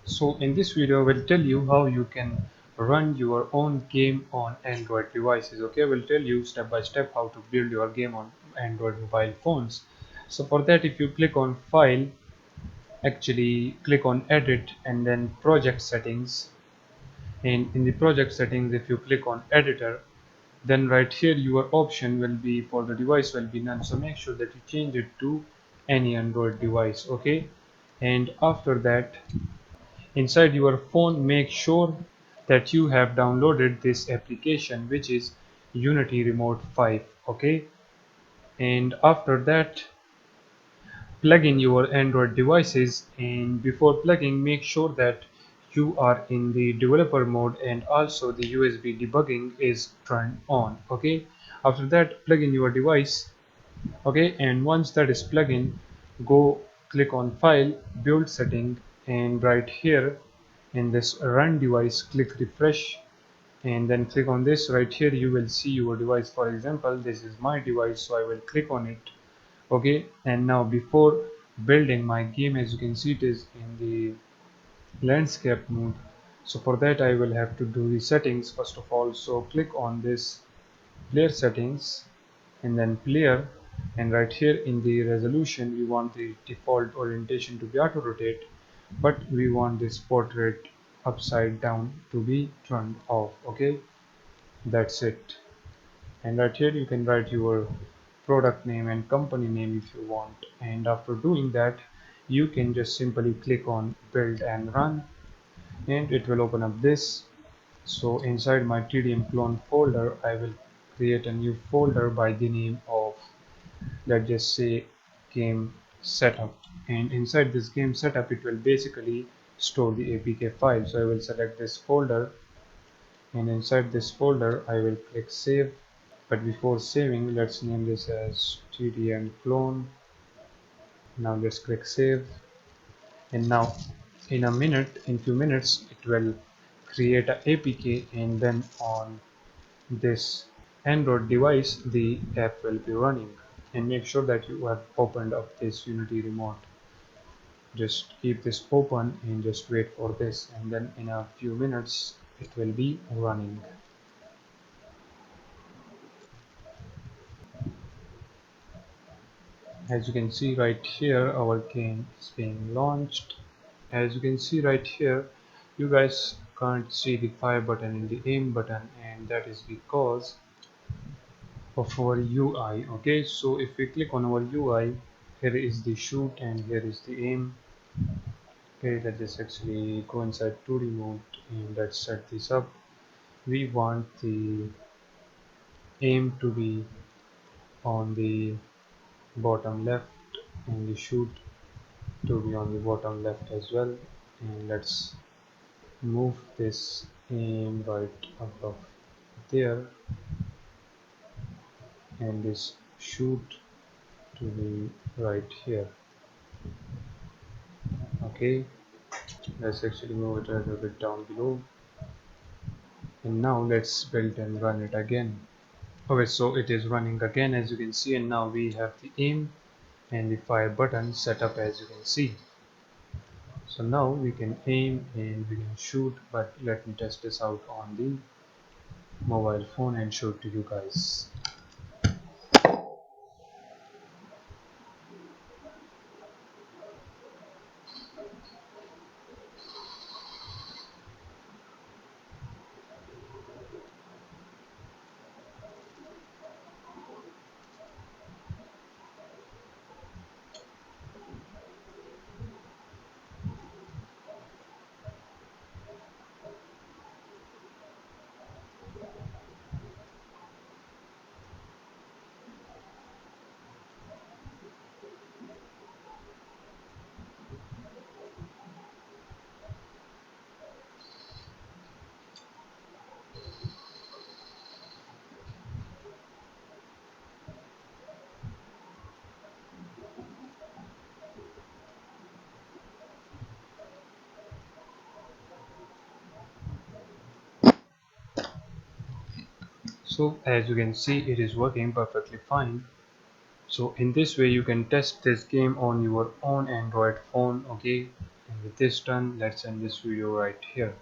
So in this video, I will tell you how you can run your own game on Android devices. Okay, I will tell you step by step how to build your game on Android mobile phones. So for that, if you click on File, actually click on Edit and then Project Settings. And in the project settings, if you click on Editor, then right here your option will be for the device will be none. So make sure that you change it to any Android device. Okay, and after that, inside your phone, make sure that you have downloaded this application, which is Unity Remote 5. Okay, and after that, plug in your Android devices, and before plugging, make sure that you are in the developer mode and also the USB debugging is turned on. Okay, after that, plug in your device. Okay, and once that is plugged in, go click on File, Build Setting, and right here in this Run Device, click Refresh, and then click on this. Right here you will see your device. For example, this is my device, so I will click on it. Okay, and now before building my game, as you can see, it is in the landscape mode. So for that, I will have to do the settings first of all. So click on this player settings and then player, and right here in the resolution we want the default orientation to be auto rotate, but we want this portrait upside down to be turned off. Okay, that's it. And right here you can write your product name and company name if you want, and after doing that you can just simply click on build and run, and it will open up this. So inside my TDM clone folder, I will create a new folder by the name of, let's just say, game setup, and inside this game setup it will basically store the APK file. So I will select this folder, and inside this folder I will click save. But before saving, let's name this as TDM clone. Now let's click save, and now in few minutes it will create a APK, and then on this Android device the app will be running. And make sure that you have opened up this Unity remote. Just keep this open and just wait for this, and then in a few minutes it will be running. As you can see right here, our game is being launched. As you can see right here, you guys can't see the fire button and the aim button, and that is because of our UI. Okay, so if we click on our UI, here is the shoot and here is the aim. Okay, let's just actually go inside 2D mode and let's set this up. We want the aim to be on the bottom left and the shoot to be on the bottom left as well. And let's move this aim right above there, and this shoot to be right here. Okay, let's actually move it a little bit down below, and now let's build and run it again. Okay, so it is running again, as you can see, and now we have the aim and the fire button set up, as you can see. So now we can aim and we can shoot, but let me test this out on the mobile phone and show it to you guys. So as you can see, it is working perfectly fine. So in this way you can test this game on your own Android phone. Okay, with this done, let's end this video right here.